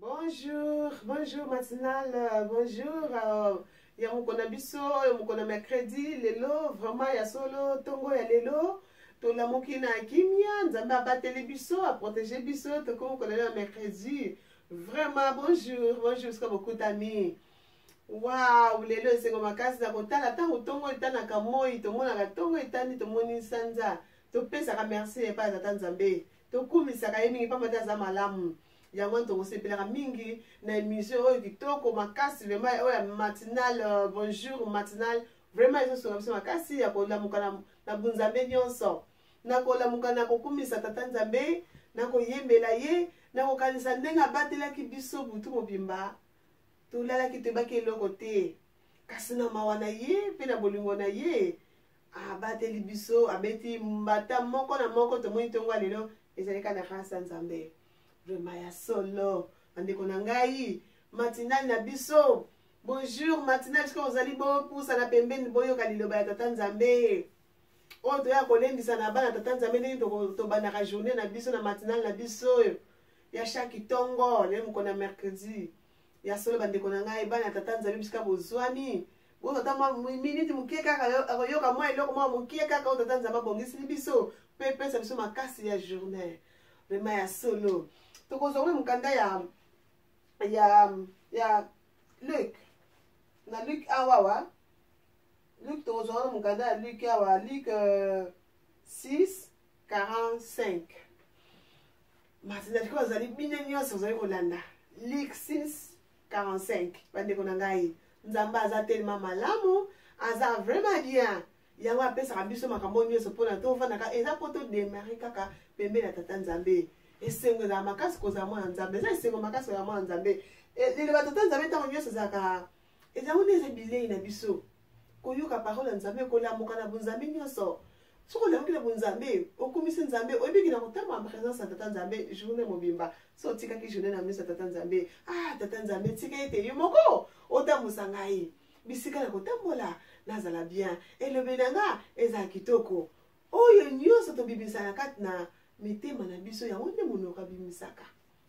Bonjour, bonjour matinal, bonjour. Ya mukona biso, ya mukona mercredi, lelo, vraiment ya solo, tongo ya lelo. To la mukina kimia, nzamba abateli biso, a protéger biso, to comme mukona le mercredi. Vraiment bonjour, bonjour, c'est beaucoup d'amis. Waouh, lelo esengo makasi na kotala tango tongo etana ka moi, to mona ka tongo etani to moni sanza. To pesa ka merci pa tata nzambe. To kumisa ka yemi pa mata za malamu. Yango tokosepelaka mingi na émission oyo kitoko makasi vraiment oyo matinal bonjour matinal vraiment ezosonga biso makasi ya kolamuka na bunzambe nyonso na kolamuka na kokumisa tata nzambe na koyembela ye na kokanisa ndenge abatelaki biso butu mobimba tolalaki toyebaki eloko te kasi na mawa na ye mpe na bolingo na ye abateli biso abeti mbata moko na moko tomoni ntongo lelo ezali kaka na grâce ya nzambe. Vraiment ya solo andeko na ngai matinal na biso bonjour matinal est-ce que vous allez bo pousa na pembeni boyoka liloba ya tata nzambe oyo toya kolendisa na bana tata nzambe ndenge tobanaka journée na biso na matinal na biso ya chaque tongo lelo mokona mercredi ya solo bandeko na ngai bana tata nzambe bisika bozwani boyo tata mwa minute mokie kaka akoyoka mwa eloko mwa mokie kaka oyo tata nzambe abongisili biso mpe epesa biso makasi ya journée vraiment ya solo. Tokozongwe mukanda ya Luc na Luc awawa Luc tokozongwe mukanda ya Luc awa Luc 6:45 matina ko zali bine nyonso zali kolanda Luc 6:45 bandeko na ngai nzamba aza tellement malamu aza vraiment bien yango apesaka biso makambo nyonso mpona tovandaka eza po todemare kaka pembeni ya tata nzambe esengo za makasi kozala mwana nzambe eza esengo makasi kozala mwana nzambe liloba tata nzambe ntango nyonso ezalaka ezango nde eza bilei na biso koyoka parole ya nzambe kolamuka na bunzambe nyonso soki olamuki na bunzambe okumisi nzambe oyebiki na kotambola na présence ya tata nzambe journée mobimba so otikaki journée na miso ya tata nzambe tata nzambe tika ete yo moko otambusa ngai bisika na kotambola nazala bien elobi na nga ezala kitoko oyo nyonso tobibisana kati na mitema na biso yango nde monoko abimisaka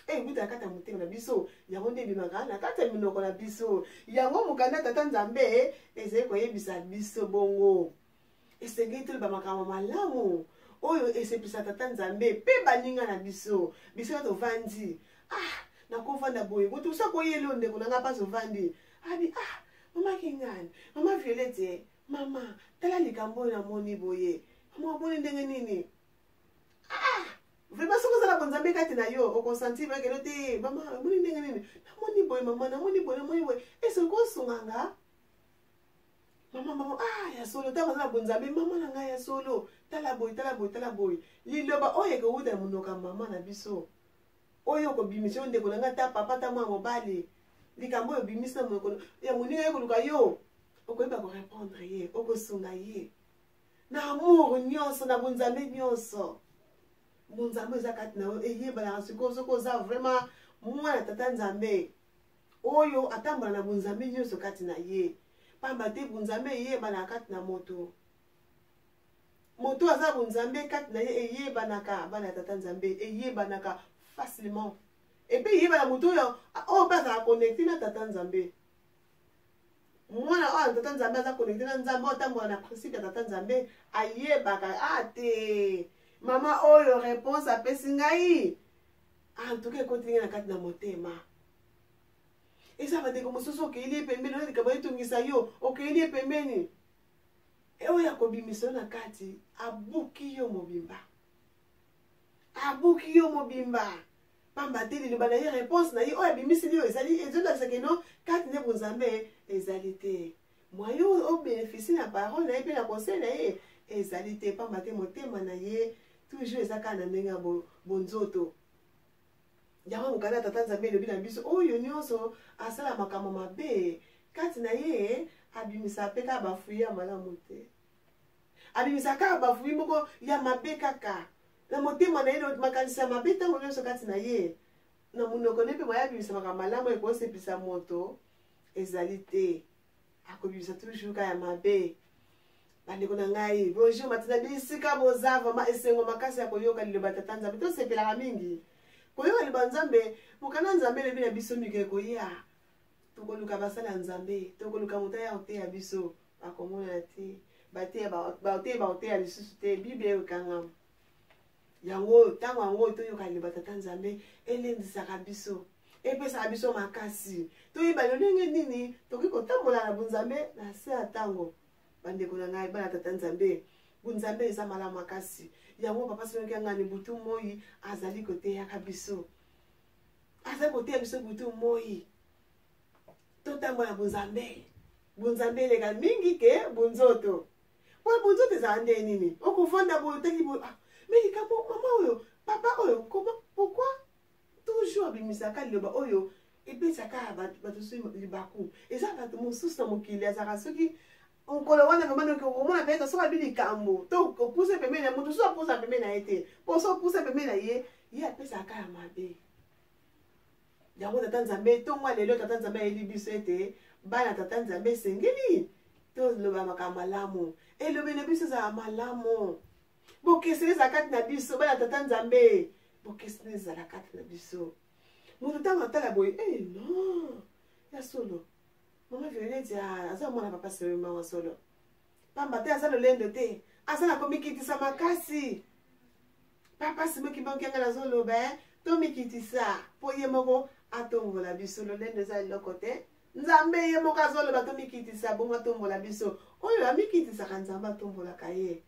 ekuta kati ya motema na biso yango nde ebimaka na kati ya minoko na biso yango mokanda tata nzambe ezali koyebisa biso bongo esengeli toloba makambo malamu oyo esepelisa tata nzambe mpe baninga na biso biso tovandi nakovanda boye moto osa koyeli ndeko na nga mpasi ovandi abi mama kingani mama violette mama tala likambo oyo namoni boye mama omoni ndenge nini vraiment soki ozala bonzambe kati na yo okonsentir bakelo te mama omoni ndenge nini namoni boye mama namoni boye esoki osunganga mama ya solo ntango ozala bonzambe mama na ngai ya solo tala boye liloba oyo ekowuta ya monoka mama na biso oyo okobimisa yo ndeko na ngai ta papa ta mwa mobali likambo oyo obimisi na monoko ya moninga ekoluka yo okoyeba korepondre ye okosunga ye na amour nyonso na bonzambe nyonso bonzambe eza kati na yo eyebanaka sikoyo soki oza vraiment mwana tata nzambe oyo atambola na bonzambe nyonso kati na ye pamba te bonzambe eyebanaka kati na moto aza bonzambe kati na ye eyebanaka bana ya tata nzambe eyebanaka facilement epe eyebana moto oyo mpe azala connecte na tata nzambe mwana oyo tata nzambe aza connecte na nzambe otambola na principe ya tata nzambe ayebaka te mama oyo réponse apesi ngai antuka ekotingi na kati na motema eza bandeko mosusu okeyeli epembeni oyo likambo etungisa yo okeyeli epembeni oyo akobimisa yo na kati abuki yo mobimba pamba te liloba na ye réponse na ye oyo abimisili yo ezali ezolakisa keno kati nde bonzambe ezali te mwayo obénéficie na parole na ye mpe na conseil na ye ezali te pamba te motema na ye toujours eza kaka na ndenge ya bonzoto yango mokanda tata nzambe elobi na biso oyo nyonso asala makambo mabe kati na ye abimisa mpe kaka bafui ya malamu te abimisa kaka bafui moko ya mabe kaka na motema na ye makanisi ya mabe ntango nyonso kati na ye na monoko ne mpe moya abimisa makambo malamu ekosepelisa moto ezali te akobimisa toujours kaka ya mabe bandeko na ngai bonjour matina bisika boza vraiment esengo makasi ya koyoka liloba tata nzambe tosepelaka mingi koyoka liba nzambe mokana nzambe lebi na biso mike koya tokoluka basala nzambe tokoluka moto ya oteya biso bakomona te baoteya lisusu te bible ekangama yango ntango yango toyoka liba tata nzambe elendisaka biso epesaka biso makasi toyeba lolenge nini tokoki kotambola na bunzambe na se ya ntango bandeko na ngai bana tata nzambe bunzambe eza malamu makasi yango papa soki ngani butu moi azali koteyaka biso azali koteya biso butu moi totambola na bunzambe eleka mingi ke bunzoto po bunzoto ezala nde nini okofanda boyo otaki boyo mais likambo mama oyo papa oyo pourquoi toujours abimisaka liloba oyo epesaka bato so libaku eza bato mosusu na mokili azalaka soki nkolo wana kamanoki omona peyeta soki abi likambo to opuse pembeni ya moto so apusa pembeni na ye te mpo so opuse pembeni na ye apesaka ya mabe yango tata nzambe ntongwa lelo tata nzambe ayeli biso ete bana tata nzambe esengeli toloba makambo malamu elobi na biso ezala malamu bokeseni ezala kati na biso bana tata nzambe bokeseni ezala kati na biso moto ntango atala boye non ya solo mama Violette aza mwana papa sewe mama solo pamba te aza lolendo te aza na komikitisa makasi papa simoki bankenga nazoloba tomikitisa po ye moko atombola biso lolendo eza eloko te nzambe ye moko azoloba tomikitisa bongo atombola biso oyo amikitisaka nzambe atombolaka ye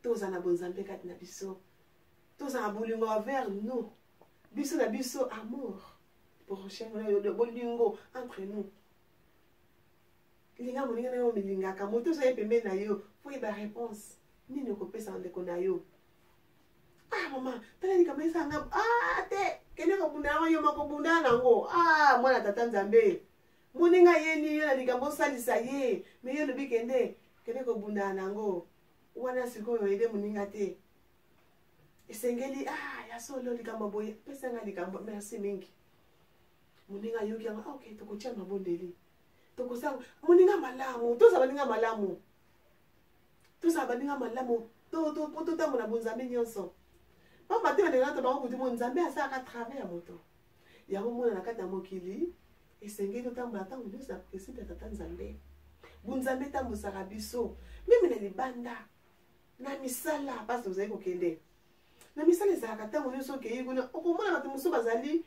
toza na bonzambe kati na biso toza na bolingo envers nous biso na biso amour prochain bolingo entre nous linga moninga na yo milingaka moto ozo ye pembeni na yo po yeba réponse nini okopesa ndeko na yo mama tala likambo esanga te kende kobunda yango yo moko bunda nango mwana tata nzambe moninga yeni yo na likambo osalisa ye me yo lobi kende kobunda nango wana sikoyo ede moninga te esengeli ya solo likambo boye pesanga likambo merci mingi moninga yoki yango ok tokotia mabondeli tokosanga moninga malamu toza baninga malamu po totambola bonzambe nyonso pamba te bandeko to bango kutu mo nzambe asalaka travers ya moto yango mona na kati ya mokili esengeli totambola ntango nyonso na principe ya tata nzambe bonzambe etambosaka biso meme na libanda na misala mpasi ozali kokende na misala ezalaka ntango nyonso okei kuna okomona bato mosusu bazali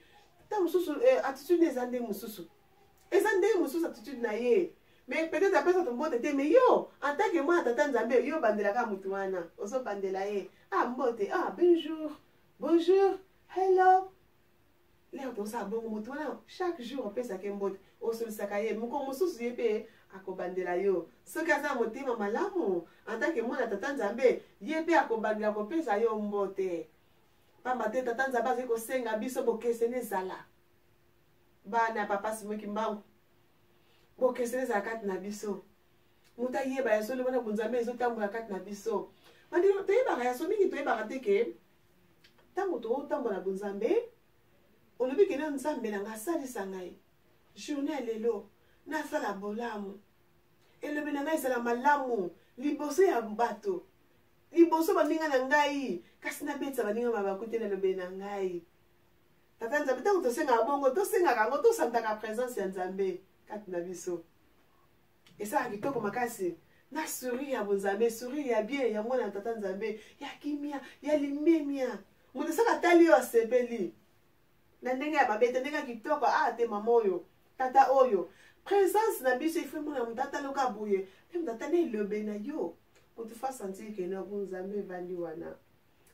ntango mosusu attitude eza nde mosusu attitude na ye mais peut-être apesa tombote te mais yo en tant que mwana tata nzambe yo bandelaka mutu wana ozobandela ye mbote bonjour hello leo tosala bongo mutu wana chaque jour opesaka mbote osolisaka ye moko mosusu ye mpe akobandela yo soki aza motema malamu en tant que mwana tata nzambe ye mpe akobandela kopesa yo mbote pamba te tata nzambe azali kosenga biso bokeseni ezala bana papa simoki mbangu bokeseni ezala kati na biso moto ayeba ya solo wana bonzambe ezotambola kati na biso bandeko toyebaka ya so mingi toyebaka te ke ntango totambola bonzambe olobi kende nzambe nanga asalisa ngai journée ya lelo nasala bolamu elobi na ngai ezala malamu liboso ya bato liboso baninga na ngai kasi nabetisa baninga mabaku te na elobi na ngai tata nzambe ntango tosengaka bongo tosengaka yango tosantaka présence ya nzambe kati na biso esalaka kitoko makasi na sourire ya bonzambe sourire ya bien yango na tata nzambe ya kimia ya limemia moto soki atali yo asepeli na ndenge ya mabe te ndenge ya kitoko te mama oyo tata oyo présence na biso ifo mona moto ataloka boye mpe moto atali elobe na yo moto fa sentir kene bonzambe evandi wana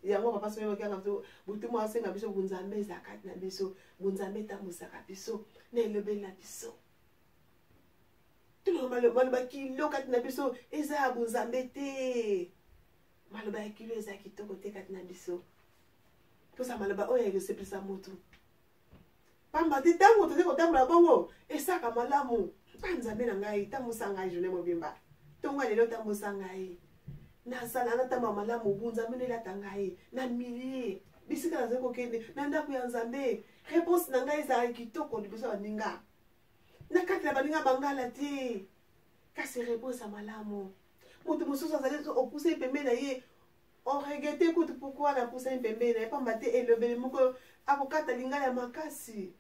yango papa soki okanga butu mwa asenga biso bonzambe eza kati na biso bonzambe etambosaka biso na elobeli na biso maloba kilo kati na biso eza ya bonzambe te maloba ya kilo eza kitoko te kati na biso toza maloba oyo ekosepelisa motu pamba te ntango toza kotambola bongo esaka malamu nzambe na ngai tambosa ngai journée mobimba ntongo lelo tambosa ngai nasala natambola malamu bonzambe nelata ngai na milie bisika nazali kokende na ndako ya nzambe réponse na ngai ezalaki kitoko liboso ya baninga na kati na baninga bangala te kasi réponse ya malamu moto mosusu azali opuse pembeni na ye on regrette kutu pourquoi na pousa pembeni na pamba te elobeli moko akokata lingala ya makasi.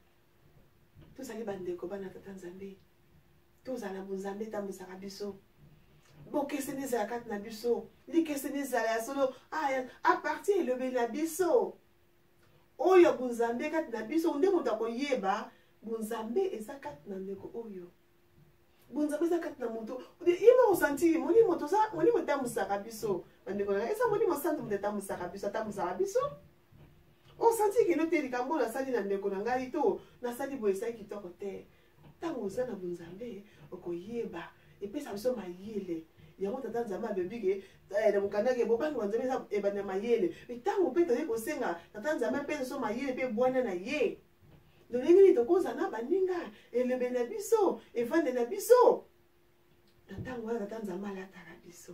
Tozali bandeko bana tata nzambe. Tozala bunzambe tambusaka biso. Bokese nezala kati na biso. Likese nezala ya solo a partir elobeli na biso. Oyo bunzambe kati na biso nde moto akoyeba bunzambe eza kati na ndeko oyo. Bunzambe eza kati na moto. Ima osantiri moni moto za moni motamusaka biso. Bandeko na eza moni mosantu motamusaka biso atamusaka biso. Osantiri kino te likambo na sali na ndeko na ngai to na sali boye sai kitoko te. Tango oza na bunzambe okoyeba epesa biso mayele. Yango tata nzambe abebike na mukandake bobani wanzambe eza ebana mayele. Tango pe toye kosenga tata nzambe pe so mayele pe bwana na ye. Lolenge ni tokoza na baninga elebe na biso evande na biso. Tango wana tata nzambe alataka biso.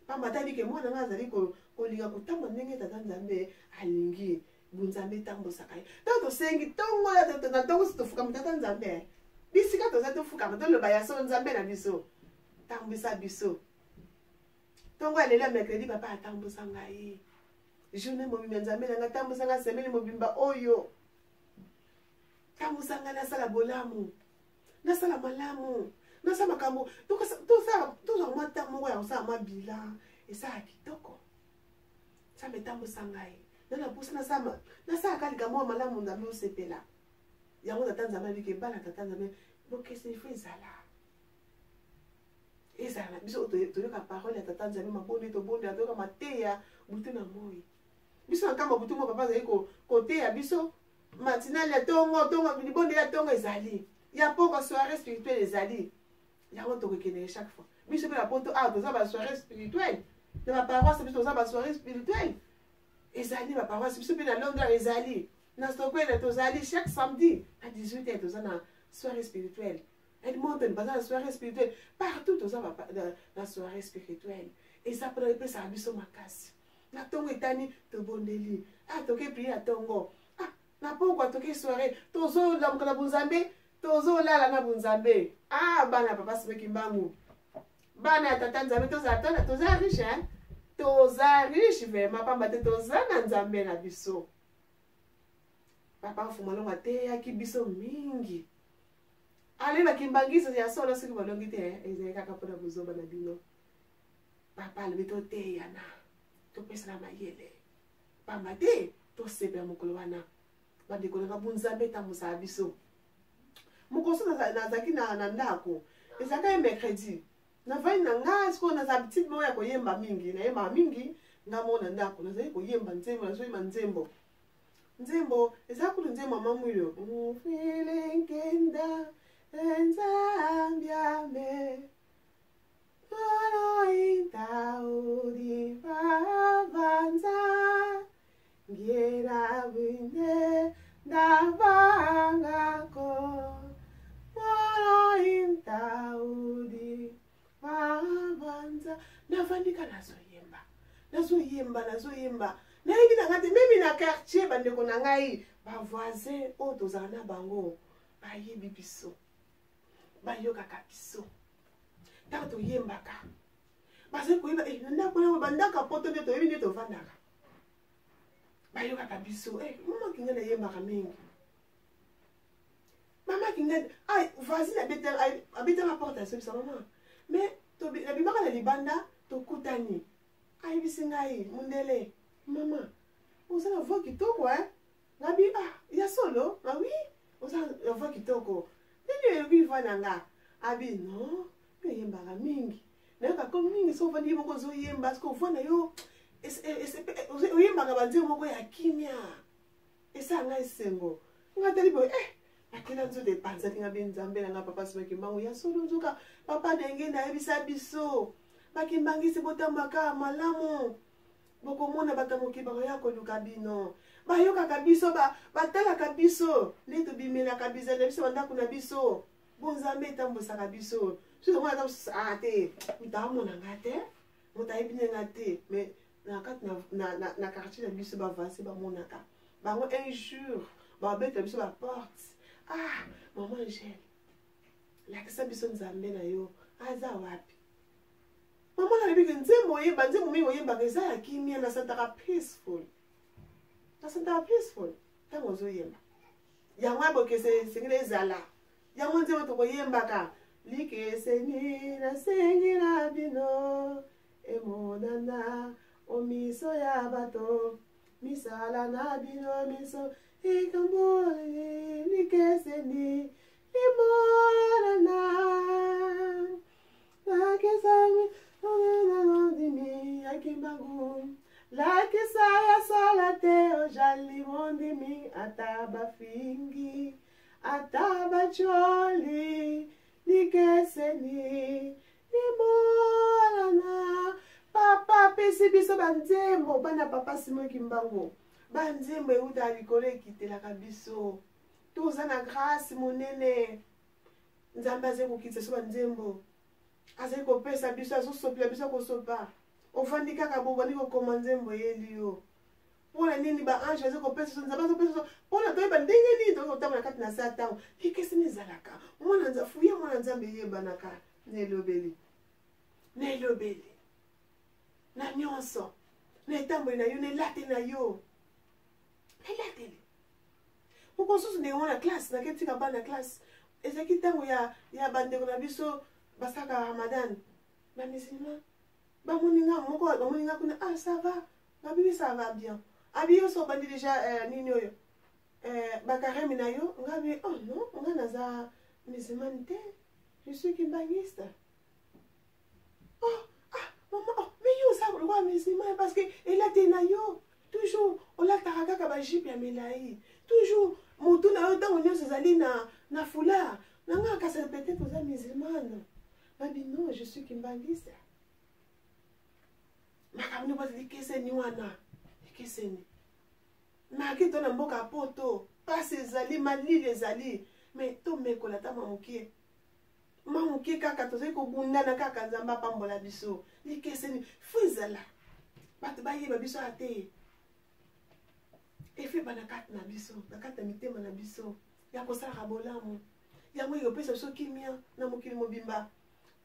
Pamba tabike mwana nga azali kolinga kotamba ndenge tata nzambe alingi bunzambe tambosaka ye. Tango tosengi tongo na tongo sitofukama tata nzambe. Bisika toza tofukama toloba ya so nzambe na biso. Tambisa biso. Tongo alela mercredi papa atambusa ngai. Journée mobimba nzambe na nga tambusa nga semaine mobimba oyo. Tambusa nga nasala bolamu. Nasala malamu. Nasala makambo. Toza mata moko ya kosala mabila. Esala kitoko. Nzambe tambusa ngai. Nana pusa nasala kalika mwa malamu nzambe osepela. Yango tata nzambe abike bana tata nzambe bokese ifo ezala. Ezala biso toyoka parole ya tata nzambe mabonde tobonde toyoka mateya butu na moi. Biso na kamba butu mo papa azali koteya biso matinale ya tongo libonde ya tongo ezali. Ya poko soirée spirituelle ezali. Yango tokokende chaque fois. Biso pe na poto toza ba soirée spirituelle. Na ba paroisse biso toza ba soirée spirituelle. Ezali ba paroisse biso pe na Londres ezali. Na Stockholm tozali chaque samedi à 18h toza na soirée spirituelle. Edmonton baza na soirée spirituelle. Partout toza na soirée spirituelle. Et ça peut être ça biso makasi. Na tongo etani tobondeli. Toke prier à tongo. Na poko toke soirée tozo la mukala bunzambe tozo lala na bunzambe. Bana papa simeki mbangu. Bana tata nzambe toza riche hein. Toza riche vraiment pamba te toza na nzambe na biso. Papa fumalonga te yaki biso mingi. Ale bakimbangisa ya solo siki balongi te ezali kaka mpona bozoba na bino. Papa alobi toteya na topesa na mayele. Pamba te tosepela mokolo wana. Bandeko nanga bunzambe tambusaka biso. Mokoso nazalaki na ndako. Ezalaka ye mercredi. Navai na nga siko naza petite moko ya koyemba mingi. Nayemba mingi nga mo na ndako. Nazali koyemba nzembo nazoyemba nzembo. Nzembo eza kulu nzembo mamwilo. Mfilinkenda Nzambiame Mano intaudi Vavanza Ngira winde Davangako Mano intaudi Vavanza Navandika nazoyemba Nayebi na ngati memi na quartier bandeko na ngai ba voisin o tozala na bango bayebi biso bayokaka biso tango toyembaka bazali koyeba ndako na bandaka poto nde toyebi nde tovandaka bayokaka biso mama kinga nayembaka mingi mama kinga voisin abetaka porte asobisa mama mais nabimaka na libanda tokutani ayebisi ngai mundele Mama, oza na voix kitoko Nabi ya solo, oui, oza na voix kitoko. Nini elobi voix nanga? Abi non, yo yembaka mingi. Na yo kako mingi so vandi moko zo yemba parce que voix na yo oyembaka banzembo moko ya kimia. Esa nga esengo. Nga tali bo akela nzo de panza kinga binzambe na papa simeki mbangu ya solo nzoka papa ndenge na yebisa biso. Bakimbangisi botambaka malamu. Boko mona batamoki ya koluka bino. Bayokaka biso batalaka biso. Nde tobimelaka biso na biso bandako na biso. Bonzambe tambosaka biso. Soki mona tambosaka te. Mutamona nga te. Mutayebine nga te. Mais na kati na quartier na biso bavasi bamonaka. Bango un jour babeta biso ba porte. Maman Angèle. Lakisa biso nzambe na yo. Aza wapi? Maman na bibi nzembo yeba nzembo mingi oyeba keza ya kimia na santaka peaceful. Na santaka peaceful. Tango zo yemba. Yango boke se singile zala. Yango nzembo to koyemba ka. Like seni na sengi na bino. Emonana omiso ya bato. Misala na bino miso. Ikamboli like seni. Emonana. Nakesami. Lakisa ya salate ojali mondimi ataba fingi ataba choli nikeseni nibolana papa pesi biso banzembo bana papa simo kimbango banzembo euta likolo ekitelaka biso toza na grâce monene nzambe aze kokitisa so banzembo azali kopesa biso azosopela biso kosopa ofandi kaka bobandi kokoma nzembo yeli yo mpona nini baange azali kopesa so nzambe azopesa so mpona toyeba ndenge nini tokotambola kati na sa ntango likeseni ezalaka mwana fuya mwana nzambe eyebanaka na elobeli na nyonso na etamboli na yo na elateli na yo na elateli mokosusu ndenge mwana classe naketika bana classe ezalaki ntango ya bandeko na biso basaka Ramadan ba musulman ba moninga moko ba moninga kuna ah ça va ba bibi ça va bien abi yo so bandi déjà nini oyo ba carême na yo ngabi oh non nga naza musulman te je suis kimbangiste oh ah maman oh mais yo ça le roi musulman parce que il a té na yo toujours on la taraka ka ba jipe ya melai toujours motu na yo tango nyonso ezali na foulard nanga ka c'est peut-être aux musulmans. Babi non, je suis kimbangiste. Makamino ba likeseni wana. Likeseni. Na kito na mboka poto, pas ezali malili ezali, mais to mekola ta mamukie. Mamukie kaka tozali ko bundana kaka nzamba pambola biso. Likeseni fuzala. Bato bayeba biso ate. Efe bana kat na biso, na kat na mitema na biso. Ya kosala bolamu. Yango yo pesa so kimia na mokili mobimba.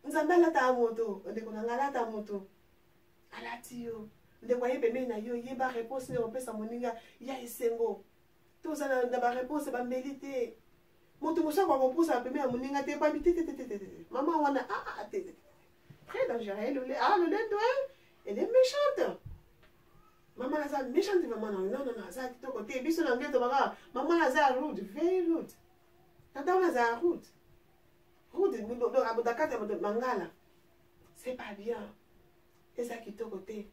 Nzambe alata moto, ndeko na ngalata moto. Alati yo. Ndeko yebeme na yo yeba réponse ne opesa moninga ya esengo. Toza na ba réponse ba mérité. Moto mosa kwa kopusa peme ya moninga te pa bitete. Maman wana te. Très dangereux le lait toi, elle est méchante. Maman naza méchante maman non ça to côté biso na ngeto baba. Maman naza rude, very rude. Tata naza rude. C'est pas bien. Et ça qui te côté.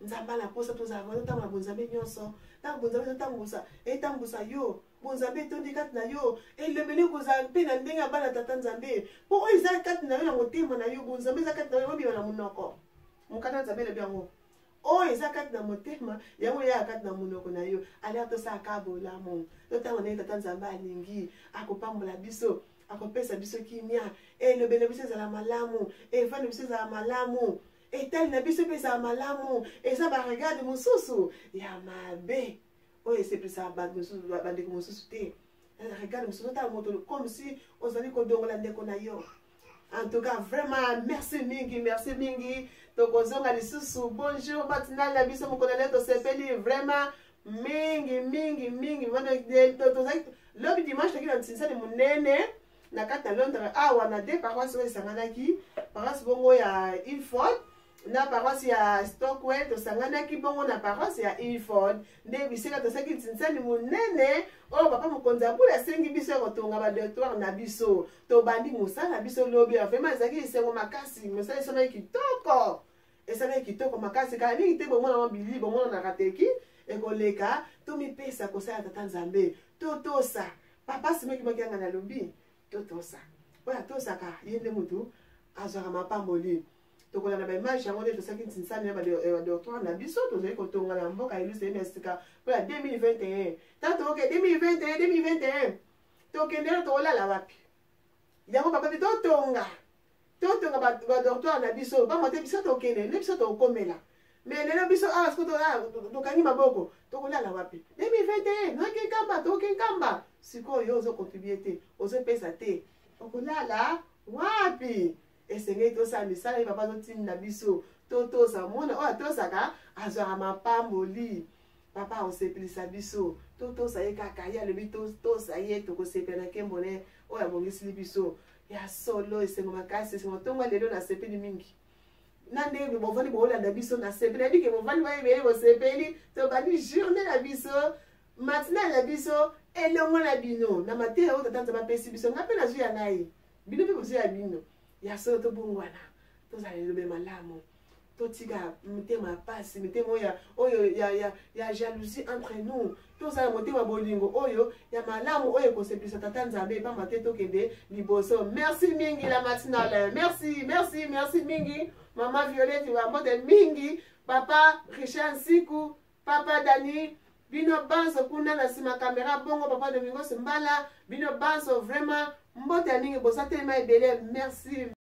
Nzamba la posa tous avant tant la bonzambe nyonso. Tant bonzambe tant musa. Et tant musa yo. Bonzambe to dikat na yo. Et le menu ko za pe na ndenga bana tata nzambe. Po iza kat na yo na motema na yo bonzambe za kat na yo bi na munoko. Mukata nzambe le biango. O iza kat na motema yango ya kat na munoko na yo. Ala to sa kabola mo. To tango na tata nzambe alingi akopambola biso. Akopesa biso kimia e le bénéfice ezala malamu e vani biso ezala malamu e tali na biso pesa malamu e ça ba regarde mosusu ya mabe oyo esepesa bandeko mosusu te regarde mosusu ta moto comme si ozali kodongola ndeko na yo. En tout cas vraiment merci mingi tokozonga lisusu bonjour matinal na biso mokonale tosepeli vraiment mingi tozali lobi dimanche toki na ntinsani monene na kata Londres awa na deux paroisses oyo esanganaki paroisse bongo ya Ilford na paroisse ya Stockwell tosanganaki bongo na paroisse ya Ilford nde bisika tosaki ntinsani monene oyo papa mokonzi abula asengi biso ya kotonga badoctoire na biso tobandi mosala biso lobi vraiment ezalaki esengo makasi mosala esangai kitoko esangai kitoko makasi kala mingi te bomona mabili bomona na kateki ekoleka tomipesa kosala tata nzambe totosa papa simeki makianga na lobi totosa oya tosaka yende mutu azwaka mapamboli tokola na baimage yango nde tosaki ntinsani ya badoctoire na biso tozali kotonga na mboka iluse ene esika mpona 2021 ntango tokoke 2021 tokendela tokolala wapi yango papa mpe totonga badoctoire na biso bango te biso tokende nde biso tokomela mais lelo biso awa siko tokangi maboko tokolala wapi 2021 noki nkamba toki nkamba sikoyo ozokontribue te ozopesa te okolala wapi esengeli tosala misala papa totinda biso totosa mona oyo atosaka azwaka mapamboli papa osepelisa biso totosa ye kaka ye alobi totosa ye tokosepela na nkembo ne oyo abongisili biso ya solo esengo makasi esengo ntongo lelo nasepeli mingi na ndenge bovandi boolanda biso nasepeli nayebike bovandi bayebeye bosepeli tobandi journée na biso matinale na biso elongo na bino na mateya oyo tata nzambe apesi biso nga mpe nazwi ya ngai bino mpe bozwi ya bino ya solo tobongwana tozala elobe malamu totika motema pasi mitema oyo ya jalousie entre nous tozala motema bolingo oyo ya malamu oyo ekosepelisa tata nzambe epamba te tokende liboso. Merci mingi la matinale, merci mingi mama Violette wambote mingi papa Richard Siku papa Dani bino banso kuna na sima kamera bongo papa Domingos Mbala bino banso vraiment mbote mingi bosa telema ebele merci.